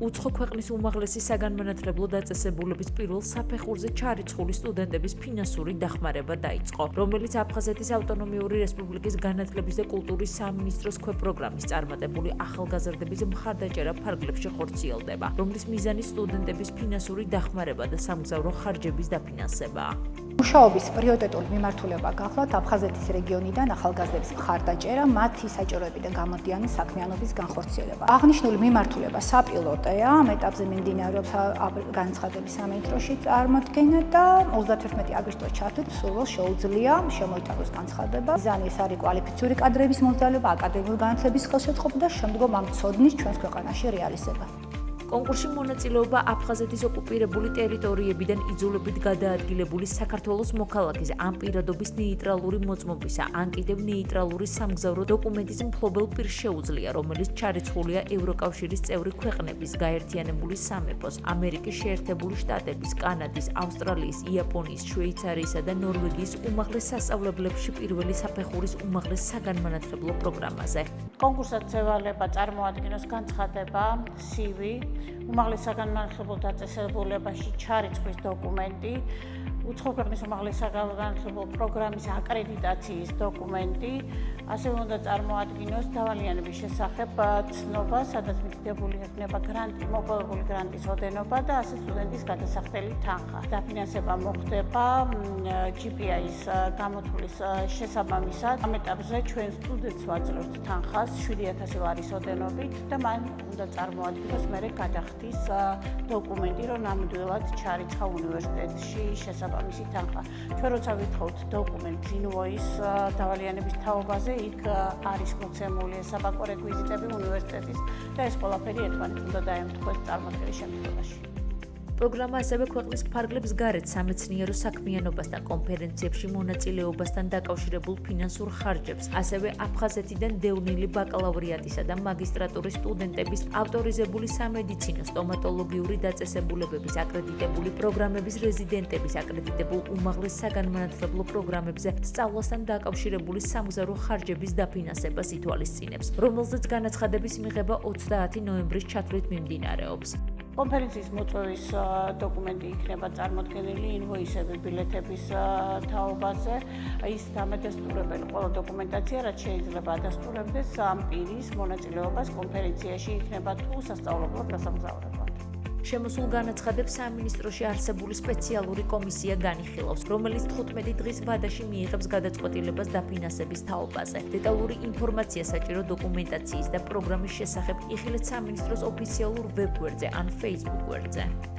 უცხო ქვეყნის უმაღლესი საგანმანათლებლო დაწესებულების პირველ საფეხურზე ჩარიცხული სტუდენტების ფინანსური დახმარება დაიწყო, რომელიც აფხაზეთის ავტონომიური რესპუბლიკის განათლების და კულტურის სამინისტროს ქვეპროგრამის წარმატებული ახალგაზრდების მხარდაჭერა ფარგლებში ხორციელდება, რომლის მიზანი სტუდენტების ფინანსური დახმარება და სამგზავრო ხარჯების დაფინანსებაა. მუშაობის პრიორიტეტული მიმართულება გახლავთ აფხაზეთის რეგიონიდან ახალგაზრდების მხარდაჭერა, მათი საჭიროები და გამოდიანი საქმიანობის განხორციელება. აღნიშნული მიმართულება საპილოტეა, ამ ეტაპზე მიმდინარეობს განცხადების სამინისტროში წარმოდგენა და 31 აგვისტოს ჩათვლით სულ შეუძლია შემოიტანოს განცხადება. მიზანი ეს არის კვალიფიციური კადრების მოსდალება, აკადემიური განათლების ხელშეწყობა და შემდგომ ამ ცოდნის ჩვენს ქვეყანაში რეალიზება. კონკურსში მონაწილეობა აფხაზეთის ოკუპირებული ტერიტორიებიდან იძულებით გადაადგილებული საქართველოს მოქალაქის ამ პირადობის ნეიტრალური მოწმობისა, ან კიდევ ნეიტრალური სამგზავრო დოკუმენტის მფლობელ პირს შეუძლია, რომელიც ჩარიცხულია ევროკავშირის წევრი ქვეყნების, გაერთიანებული სამეფოს, ამერიკის შეერთებული შტატების, კანადის, ავსტრალიის, იაპონიის, შვეიცარიისა და ნორვეგიის უმაღლეს სასწავლებლებში პირველი საფეხურის უმაღლეს საგანმანათლებლო პროგრამაზე. კონკურსად შევალება წარმოადგენს განცხადება, CV, უმაღლეს საგანმანათლებლო დაწესებულებაში ჩარიცხვის დოკუმენტი, უცხო ქვეყნის უმაღლეს საგანმანათლებლო პროგრამის აკრედიტაციის დოკუმენტი, ასევე უნდა წარმოადგინოს დავალიანების შესახებ ცნობა, სადაც მითითებული იქნება გრანტი, მოპოვებული გრანტის ოდენობა და ასე სტუდენტის გადასახდელი თანხა. დაფინანსება მოხდება GPI-ის გამოთვლის შესაბამისად. ამ ეტაპზე ჩვენ სტუდენტს ვაძლევთ თანხას 7000 ლარის ოდენობით და მან უნდა წარმოადგინოს მერე გადახდის დოკუმენტი, რომ ნამდვილად ჩარიცხა უნივერსიტეტში შესაბამისი თანხა. ჩვენ როცა ვითხოვთ დოკუმენტს ინვოის დავალიანების თაობაზე, იქ არის მოცემული საბანკო რეკვიზიტები უნივერსიტეტის და ეს ყველაფერი ერთმანეთს უნდა დაემთხვეს წარმოქმნის შემთხვევაში. პროგრამა ასევე ქვეყნის ფარგლებს გარეთ სამეცნიერო საქმიანობასთან, კონფერენციებში მონაწილეობასთან დაკავშირებულ ფინანსურ ხარჯებს, ასევე აფხაზეთიდან დევნილი ბაკალავრიატისა და მაგისტრატურის სტუდენტების ავტორიზებული სამედიცინო, სტომატოლოგიური დაწესებულებების, აკრედიტებული პროგრამების რეზიდენტების, აკრედიტებულ უმაღლეს საგანმანათლებლო პროგრამებზე სწავლასთან დაკავშირებული სამგზავრო ხარჯების დაფინანსებას ითვალისწინებს, რომელზეც განაცხადების მიღება 30 ნოემბრის ჩათვლით მიმდინარეობს. კონფერენციის მოწვევის დოკუმენტი იქნება წარმოდგენილი ინვოისები ბილეთების თაობაზე. ის დამადასტურებელი ყველა დოკუმენტაცია, რაც შეიძლება ადასტურებდეს ამ პირის მონაწილეობას კონფერენციაში იქნება თუ სასწავლებლად დასამგზავრებლად. შემოსულ განაცხადებს სამინისტროში არსებული სპეციალური კომისია განიხილავს, რომელიც 15 დღის ვადაში მიიღებს გადაწყვეტილებას დაფინანსების თაობაზე. დეტალური ინფორმაცია საჭირო დოკუმენტაციის და პროგრამის შესახებ იხილეთ სამინისტროს ოფიციალურ ვებ გვერდზე ან Facebook გვერდზე.